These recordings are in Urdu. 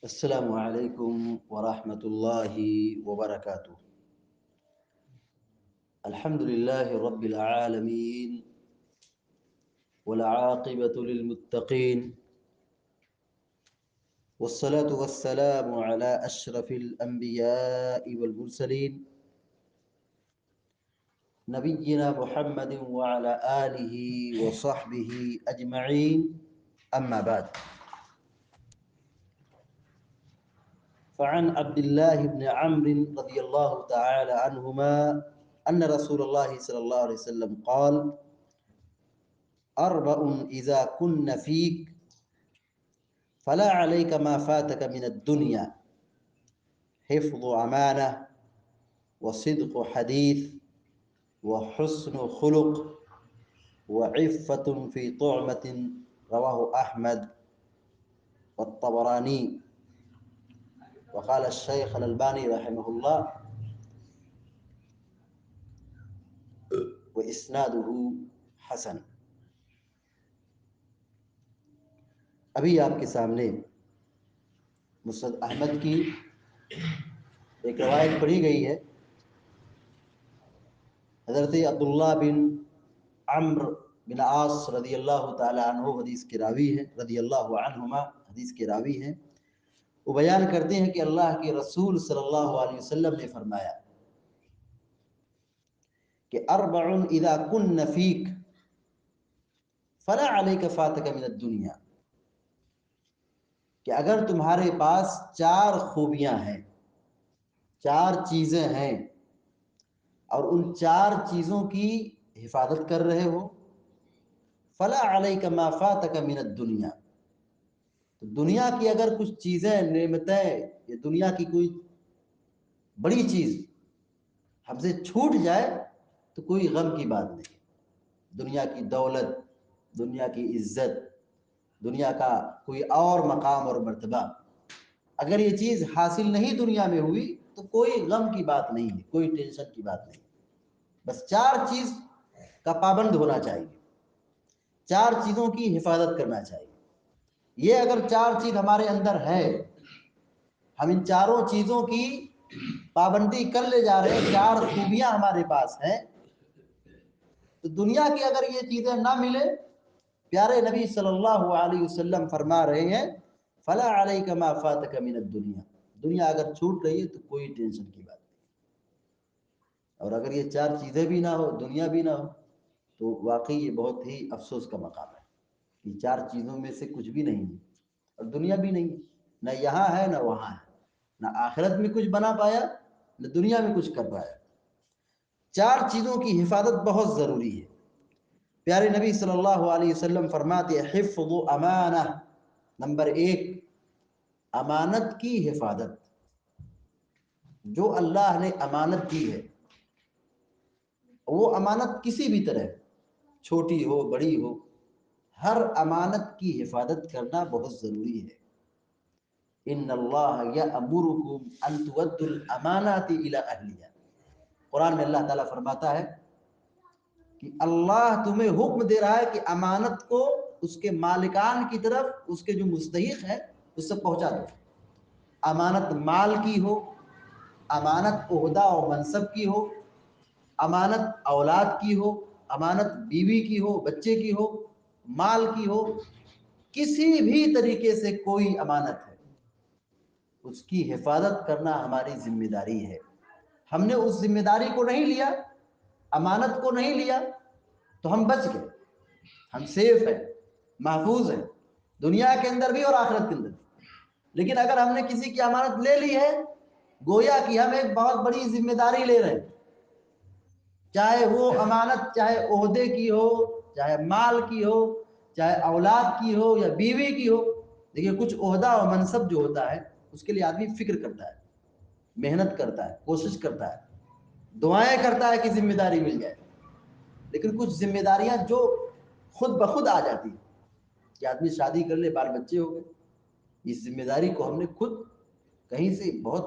السلام عليكم ورحمة الله وبركاته. الحمد لله رب العالمين، والعاقبة للمتقين، والصلاة والسلام على أشرف الأنبياء والمرسلين نبينا محمد وعلى آله وصحبه أجمعين. أما بعد، فعن عبد الله بن عمرو رضي الله تعالى عنهما أن رسول الله صلى الله عليه وسلم قال: أربع إذا كن فيك فلا عليك ما فاتك من الدنيا: حفظ أمانة، وصدق حديث، وحسن خلق، وعفة في طعمة. رواه أحمد والطبراني. وقال الشيخ الألباني رحمه الله: وإسناده حسن. ابھی آپ کے سامنے مسند احمد کی ایک روایت پڑھی گئی ہے. حضرت عبداللہ بن عمرو بن عاص رضی اللہ تعالی عنہ حدیث کے راوی ہیں، رضی اللہ عنہما حدیث کے راوی ہیں. وہ بیان کرتے ہیں کہ اللہ کے رسول صلی اللہ علیہ وسلم نے فرمایا کہ اربع اذا کن فیک فلا علیک فاتک من الدنیا، کہ اگر تمہارے پاس چار خوبیاں ہیں، چار چیزیں ہیں، اور ان چار چیزوں کی حفاظت کر رہے ہو، فلا علیک ما فاتک من الدنیا، تو دنیا کی اگر کچھ چیزیں، نعمتیں، یا دنیا کی کوئی بڑی چیز ہم سے چھوٹ جائے تو کوئی غم کی بات نہیں. دنیا کی دولت، دنیا کی عزت، دنیا کا کوئی اور مقام اور مرتبہ، اگر یہ چیز حاصل نہیں دنیا میں ہوئی تو کوئی غم کی بات نہیں ہے، کوئی ٹینشن کی بات نہیں. بس چار چیز کا پابند ہونا چاہیے، چار چیزوں کی حفاظت کرنا چاہیے. یہ اگر چار چیز ہمارے اندر ہے، ہم ان چاروں چیزوں کی پابندی کر لے جا رہے ہیں، چار خوبیاں ہمارے پاس ہیں، تو دنیا کی اگر یہ چیزیں نہ ملے، پیارے نبی صلی اللہ علیہ وسلم فرما رہے ہیں فلا علیک ما فاتک من الدنیا، دنیا اگر چھوٹ رہی ہے تو کوئی ٹینشن کی بات نہیں. اور اگر یہ چار چیزیں بھی نہ ہو، دنیا بھی نہ ہو، تو واقعی یہ بہت ہی افسوس کا مقام ہے. یہ چار چیزوں میں سے کچھ بھی نہیں ہے، اور دنیا بھی نہیں ہے، نہ یہاں ہے نہ وہاں ہے، نہ آخرت میں کچھ بنا پایا نہ دنیا میں کچھ کر پایا. چار چیزوں کی حفاظت بہت ضروری ہے. پیارے نبی صلی اللہ علیہ وسلم فرماتے ہیں حفظ امانہ، نمبر ایک، امانت کی حفاظت. جو اللہ نے امانت دی ہے، وہ امانت کسی بھی طرح، چھوٹی ہو بڑی ہو، ہر امانت کی حفاظت کرنا بہت ضروری ہے. ان اللہ یأمرکم ان تؤدوا الامانات الی اہلہا، قرآن میں اللہ تعالیٰ فرماتا ہے کہ اللہ تمہیں حکم دے رہا ہے کہ امانت کو اس کے مالکان کی طرف، اس کے جو مستحق ہیں اس سے پہنچا دو. امانت مال کی ہو، امانت عہدہ و منصب کی ہو، امانت اولاد کی ہو، امانت بیوی کی ہو، بچے کی ہو، مال کی ہو، کسی بھی طریقے سے کوئی امانت ہے، اس کی حفاظت کرنا ہماری ذمہ داری ہے. ہم نے اس ذمہ داری کو نہیں لیا، امانت کو نہیں لیا، تو ہم بچ گئے، ہم سیف ہیں، محفوظ ہیں، دنیا کے اندر بھی اور آخرت کے اندر بھی. لیکن اگر ہم نے کسی کی امانت لے لی ہے، گویا کہ ہم ایک بہت بڑی ذمہ داری لے رہے ہیں، چاہے وہ امانت چاہے عہدے کی ہو، چاہے مال کی ہو، چاہے اولاد کی ہو یا بیوی کی ہو. دیکھیے کچھ عہدہ و منصب جو ہوتا ہے اس کے لیے آدمی فکر کرتا ہے، محنت کرتا ہے، کوشش کرتا ہے، دعائیں کرتا ہے کہ ذمہ داری مل جائے. لیکن کچھ ذمہ داریاں جو خود بخود آ جاتی ہیں، کہ آدمی شادی کر لے، بال بچے ہو گئے، اس ذمہ داری کو ہم نے خود کہیں سے بہت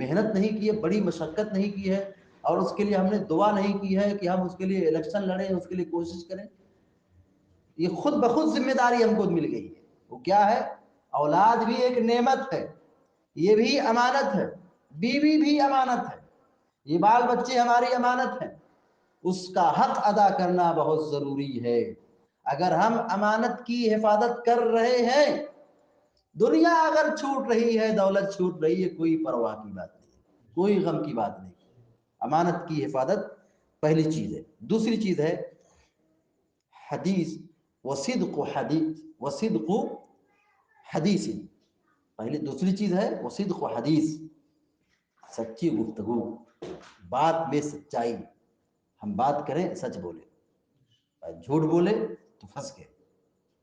محنت نہیں کی ہے، بڑی مشقت نہیں کی ہے، اور اس کے لیے ہم نے دعا نہیں کی ہے کہ ہم اس کے لیے الیکشن لڑیں، اس کے لیے کوشش کریں. یہ خود بخود ذمہ داری ہم کو مل گئی ہے. وہ کیا ہے؟ اولاد بھی ایک نعمت ہے، یہ بھی امانت ہے، بیوی بھی امانت ہے، یہ بال بچے ہماری امانت ہیں، اس کا حق ادا کرنا بہت ضروری ہے۔ اگر ہم امانت کی حفاظت کر رہے ہیں، دنیا اگر چھوٹ رہی ہے، دولت چھوٹ رہی ہے، کوئی پرواہ کی بات نہیں، کوئی غم کی بات نہیں۔ امانت کی حفاظت پہلی چیز ہے۔ دوسری چیز ہے حدیث وصدق حدیث، وصدق حدیث، پہلی دوسری چیز ہے وصدق حدیث، سچی گفتگو، بات میں سچائی۔ ہم بات کریں سچ بولیں، جھوٹ بولے تو پھنس گئے،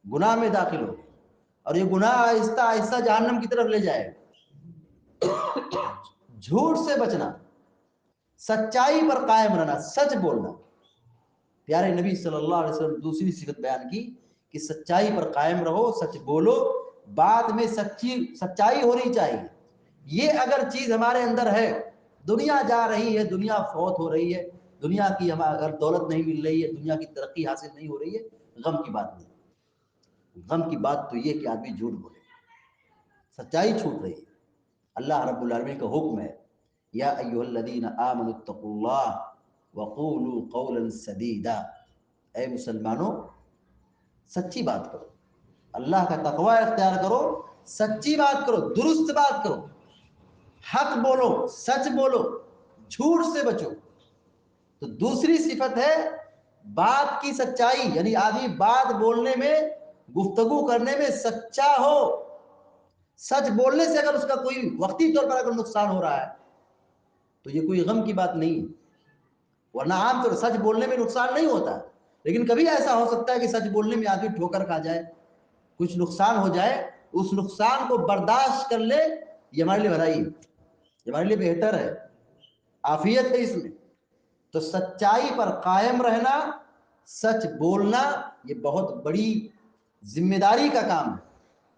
گناہ میں داخل ہو گئے، اور یہ گناہ آہستہ آہستہ جہنم کی طرف لے جائے گا۔ جھوٹ سے بچنا، سچائی پر قائم رہنا، سچ بولنا۔ پیارے نبی صلی اللہ علیہ وسلم دوسری صفت بیان کی کہ سچائی پر قائم رہو، سچ بولو، بات میں سچائی ہونی چاہیے۔ یہ اگر چیز ہمارے اندر ہے، دنیا جا رہی ہے، دنیا فوت ہو رہی ہے، دنیا کی اگر دولت نہیں مل رہی ہے، دنیا کی ترقی حاصل نہیں ہو رہی ہے، غم کی بات نہیں۔ غم کی بات تو یہ کہ آدمی جھوٹ بولے، سچائی چھوٹ رہی ہے۔ اللہ رب العالمین کا حکم ہے، یا ایھا الذین آمنوا اتقوا اللہ وقولوا قولا سدیدا، اے مسلمانوں سچی بات کرو، اللہ کا تقوی اختیار کرو، سچی بات کرو، درست بات کرو، حق بولو، سچ بولو، جھوٹ سے بچو۔ تو دوسری صفت ہے بات کی سچائی، یعنی آدمی بات بولنے میں، گفتگو کرنے میں سچا ہو۔ سچ بولنے سے اگر اس کا کوئی وقتی طور پر اگر نقصان ہو رہا ہے تو یہ کوئی غم کی بات نہیں، ورنہ عام طور سچ بولنے میں نقصان نہیں ہوتا، لیکن کبھی ایسا ہو سکتا ہے کہ سچ بولنے میں آدمی ٹھوکر کھا جائے، کچھ نقصان ہو جائے، اس نقصان کو برداشت کر لے، یہ ہمارے لیے بھلائی ہے، یہ ہمارے لیے بہتر ہے، عافیت ہے اس میں۔ تو سچائی پر قائم رہنا، سچ بولنا، یہ بہت بڑی ذمہ داری کا کام ہے،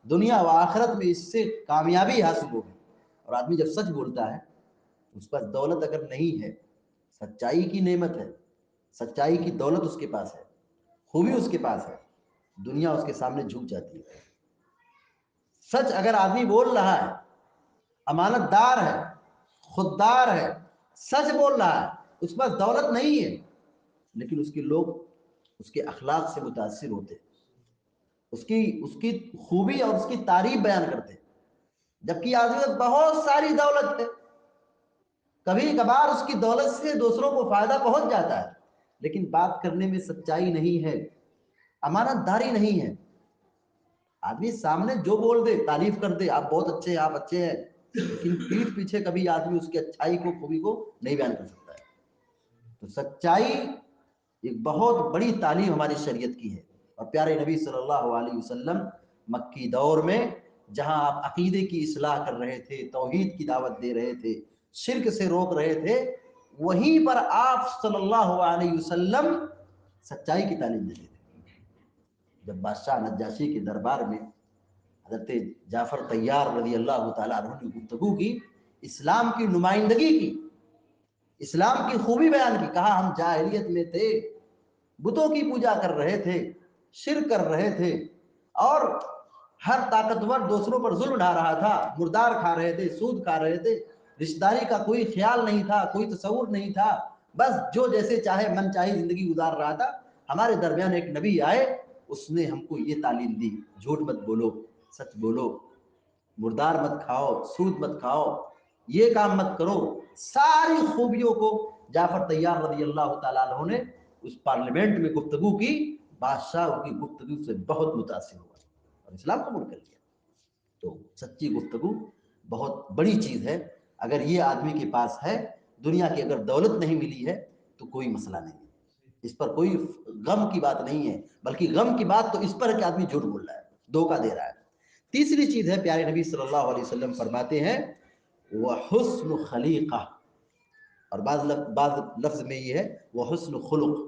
دنیا و آخرت میں اس سے کامیابی حاصل ہوگی۔ اور آدمی جب سچ بولتا ہے، اس پاس دولت اگر نہیں ہے، سچائی کی نعمت ہے، سچائی کی دولت اس کے پاس ہے، خوبی اس کے پاس ہے، دنیا اس کے سامنے جھک جاتی ہے۔ سچ اگر آدمی بول رہا ہے، امانت دار ہے، خوددار ہے، سچ بول رہا ہے، اس پاس دولت نہیں ہے، لیکن اس کے لوگ اس کے اخلاق سے متاثر ہوتے، اس کی خوبی اور اس کی تعریف بیان کرتے، جبکہ آدمی کو بہت ساری دولت ہے، کبھی کبھار اس کی دولت سے دوسروں کو فائدہ پہنچ جاتا ہے، لیکن بات کرنے میں سچائی نہیں ہے، امانت داری نہیں ہے۔ آدمی سامنے جو بول دے، تعریف کر دے، آپ بہت اچھے ہیں، آپ اچھے ہیں، لیکن پیٹھ پیچھے کبھی آدمی اس کی اچھائی کو، خوبی کو نہیں بیان کر سکتا ہے۔ تو سچائی ایک بہت بڑی تعلیم ہماری شریعت کی ہے۔ اور پیارے نبی صلی اللہ علیہ وسلم مکی دور میں جہاں آپ عقیدے کی اصلاح کر رہے تھے، توحید کی دعوت دے رہے تھے، شرک سے روک رہے تھے، وہیں پر آپ صلی اللہ علیہ وسلم سچائی کی تعلیم دیتے تھے۔ جب بادشاہ نجاشی کے دربار میں حضرت جعفر طیار رضی اللہ تعالیٰ عنہ نے گفتگو کی، اسلام کی نمائندگی کی، اسلام کی خوبی بیان کی، کہا ہم جاہلیت میں تھے، بتوں کی پوجا کر رہے تھے، شرک کر رہے تھے، اور ہر طاقتور دوسروں پر ظلم ڈھا رہا تھا، مردار کھا رہے تھے، سود کھا رہے تھے، رشتہ داری کا کوئی خیال نہیں تھا، کوئی تصور نہیں تھا، بس جو جیسے چاہے من چاہی زندگی گزار رہا تھا۔ ہمارے درمیان ایک نبی آئے، اس نے ہم کو یہ تعلیم دی، جھوٹ مت بولو، سچ بولو، مردار مت کھاؤ، سود مت کھاؤ، یہ کام مت کرو۔ ساری خوبیوں کو جعفر طیار رضی اللہ تعالیٰ عنہ نے اس پارلیمنٹ میں گفتگو کی، بادشاہ ان کی گفتگو سے بہت متاثر ہوا اور اسلام قبول کر لیا۔ تو سچی گفتگو بہت بڑی چیز ہے، اگر یہ آدمی کے پاس ہے، دنیا کی اگر دولت نہیں ملی ہے تو کوئی مسئلہ نہیں ہے، اس پر کوئی غم کی بات نہیں ہے، بلکہ غم کی بات تو اس پر ہے کہ آدمی جھوٹ بول رہا ہے، دھوکہ دے رہا ہے۔ تیسری چیز ہے، پیارے نبی صلی اللہ علیہ وسلم فرماتے ہیں وحسن خلیقہ، اور بعض لفظ میں یہ ہے وحسن خلق،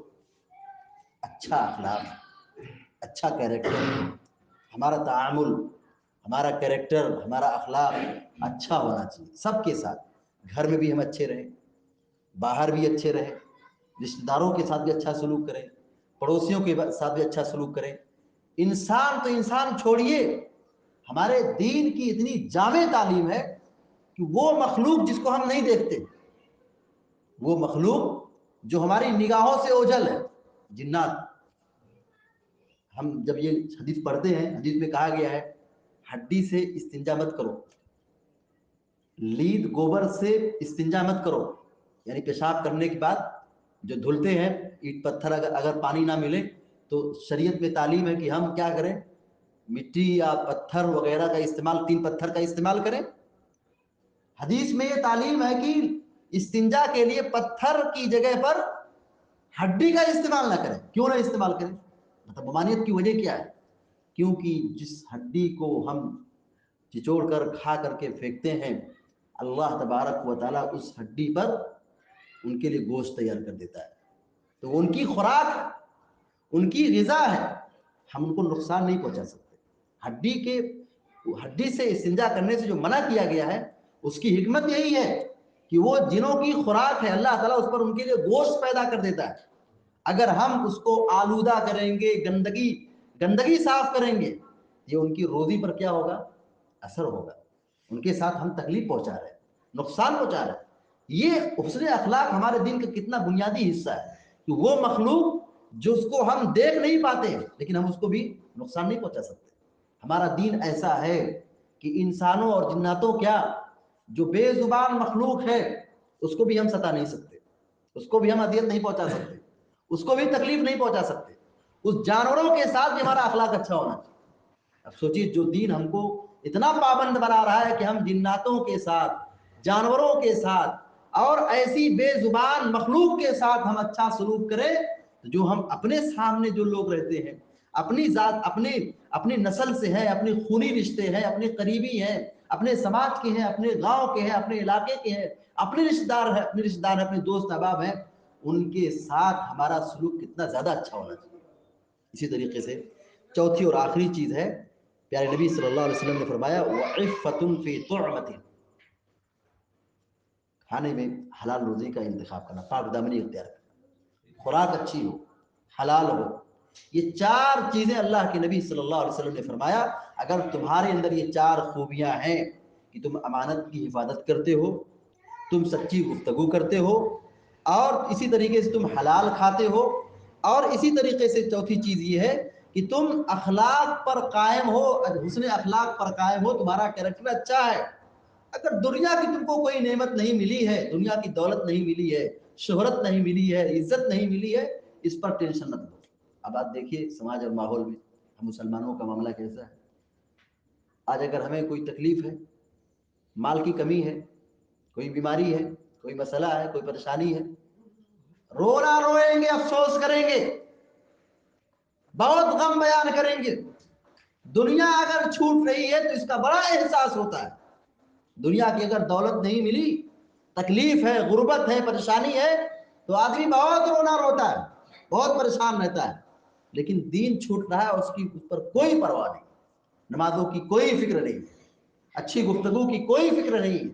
اچھا اخلاق، اچھا کیریکٹر، ہمارا تعامل، ہمارا کیریکٹر، ہمارا اخلاق اچھا ہونا چاہیے سب کے ساتھ، گھر میں بھی ہم اچھے رہیں، باہر بھی اچھے رہیں، رشتہ داروں کے ساتھ بھی اچھا سلوک کریں، پڑوسیوں کے ساتھ بھی اچھا سلوک کریں۔ انسان تو انسان چھوڑیے، ہمارے دین کی اتنی جامع تعلیم ہے کہ وہ مخلوق جس کو ہم نہیں دیکھتے، وہ مخلوق جو ہماری نگاہوں سے اوجھل ہے، جنات، ہم جب یہ حدیث پڑھتے ہیں، حدیث میں کہا گیا ہے ہڈی سے استنجا مت کرو، لید گوبر سے استنجا مت کرو، یعنی پیشاب کرنے کے بعد جو دھلتے ہیں اینٹ پتھر، اگر پانی نہ ملے تو شریعت میں تعلیم ہے کہ ہم کیا کریں، مٹی یا پتھر وغیرہ کا استعمال، 3 پتھر کا استعمال کریں۔ حدیث میں یہ تعلیم ہے کہ استنجا کے لیے پتھر کی جگہ پر ہڈی کا استعمال نہ کریں۔ کیوں نہ استعمال کریں؟ مطلب ممانعت کی وجہ کیا ہے؟ کیونکہ جس ہڈی کو ہم چچوڑ کر کھا کر کے پھینکتے ہیں، اللہ تبارک و تعالیٰ اس ہڈی پر ان کے لیے گوشت تیار کر دیتا ہے، تو ان کی خوراک ہے، ان کی غذا ہے، ہم ان کو نقصان نہیں پہنچا سکتے۔ ہڈی سے استنجا کرنے سے جو منع کیا گیا ہے، اس کی حکمت یہی ہے کہ وہ جنوں کی خوراک ہے، اللہ تعالیٰ اس پر ان کے لیے گوشت پیدا کر دیتا ہے۔ اگر ہم اس کو آلودہ کریں گے، گندگی صاف کریں گے، یہ ان کی روزی پر کیا ہوگا؟ اثر ہوگا، ان کے ساتھ ہم تکلیف پہنچا رہے ہیں، نقصان پہنچا رہے ہیں۔ یہ حسن اخلاق ہمارے دین کا کتنا بنیادی حصہ ہے کہ وہ مخلوق جس کو ہم دیکھ نہیں پاتے لیکن ہم اس کو بھی نقصان نہیں پہنچا سکتے۔ ہمارا دین ایسا ہے کہ انسانوں اور جناتوں کیا، جو بے زبان مخلوق ہے اس کو بھی ہم ستا نہیں سکتے، اس کو بھی ہم اذیت نہیں پہنچا سکتے، اس کو بھی تکلیف نہیں پہنچا سکتے۔ اس جانوروں کے ساتھ بھی ہمارا اخلاق اچھا ہونا چاہیے۔ اب سوچیے، جو دین ہم کو اتنا پابند بنا رہا ہے کہ ہم جناتوں کے ساتھ، جانوروں کے ساتھ اور ایسی بے زبان مخلوق کے ساتھ ہم اچھا سلوک کریں، تو جو ہم اپنے سامنے جو لوگ رہتے ہیں، اپنی ذات، اپنی نسل سے ہیں، اپنے خونی رشتے ہیں، اپنے قریبی ہیں، اپنے سماج کے ہیں، اپنے گاؤں کے ہیں، اپنے علاقے کے ہیں، اپنے رشتہ دار ہیں، اپنے دوست احباب ہیں، ان کے ساتھ ہمارا سلوک کتنا زیادہ اچھا ہونا چاہیے۔ اسی طریقے سے چوتھی اور آخری چیز ہے، پیارے نبی صلی اللہ علیہ وسلم نے فرمایا وَعِفَّةٌ فِي طُعْمَةٍ، کھانے میں حلال روزی کا انتخاب کرنا، پاک دامنی اختیار کرنا، خوراک اچھی ہو، حلال ہو۔ یہ 4 چیزیں اللہ کے نبی صلی اللہ علیہ وسلم نے فرمایا، اگر تمہارے اندر یہ 4 خوبیاں ہیں کہ تم امانت کی حفاظت کرتے ہو، تم سچی گفتگو کرتے ہو، اور اسی طریقے سے تم حلال کھاتے ہو، اور اسی طریقے سے چوتھی چیز یہ ہے کہ تم اخلاق پر قائم ہو، حسن اخلاق پر قائم ہو، تمہارا کیریکٹر اچھا ہے۔ اگر دنیا کی تم کو کوئی نعمت نہیں ملی ہے، دنیا کی دولت نہیں ملی ہے، شہرت نہیں ملی ہے، عزت نہیں ملی ہے، اس پر ٹینشن نہ لو۔ اب آپ دیکھیے سماج اور ماحول میں ہم مسلمانوں کا معاملہ کیسا ہے۔ آج اگر ہمیں کوئی تکلیف ہے، مال کی کمی ہے، کوئی بیماری ہے، کوئی مسئلہ ہے، کوئی پریشانی ہے، رونا روئیں گے، افسوس کریں گے، بہت غم بیان کریں گے۔ دنیا اگر چھوٹ رہی ہے تو اس کا بڑا احساس ہوتا ہے۔ دنیا کی اگر دولت نہیں ملی، تکلیف ہے، غربت ہے، پریشانی ہے، تو آدمی بہت رونا روتا ہے، بہت پریشان رہتا ہے۔ لیکن دین چھوٹ رہا ہے، اس پر کوئی پرواہ نہیں، نمازوں کی کوئی فکر نہیں، اچھی گفتگو کی کوئی فکر نہیں،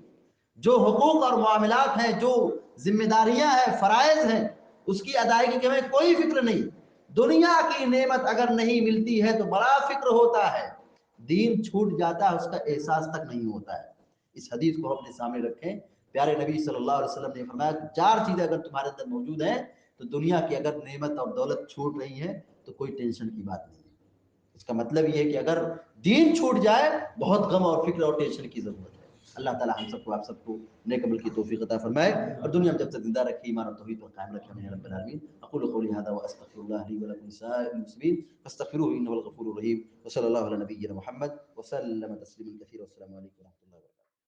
جو حقوق اور معاملات ہیں، جو ذمہ داریاں ہیں، فرائض ہیں، اس کی ادائیگی کی ہمیں کوئی فکر نہیں۔ دنیا کی نعمت اگر نہیں ملتی ہے تو بڑا فکر ہوتا ہے، دین چھوٹ جاتا ہے اس کا احساس تک نہیں ہوتا ہے۔ اس حدیث کو اپنے سامنے رکھیں، پیارے نبی صلی اللہ علیہ وسلم نے فرمایا 4 چیزیں اگر تمہارے اندر موجود ہیں تو دنیا کی اگر نعمت اور دولت چھوٹ رہی ہے تو کوئی ٹینشن کی بات نہیں ہے۔ اس کا مطلب یہ ہے کہ اگر دین چھوٹ جائے بہت غم اور فکر اور ٹینشن کی ضرورت ہے۔ اللہ تعالی ہم سب کو، آپ سب کو نیک عمل کی توفیق عطا فرمائے، اور دنیا میں جب تک زندہ رکھے ایمان اور توحید پر قائم رکھے، یا رب العالمین۔ اقول قولی هذا واستغفر الله لي ولكم سائر المسلمين فاستغفروه انه الغفور الرحيم، وصلى الله على نبينا محمد وسلم تسليما كثيرا، والسلام عليكم ورحمة الله۔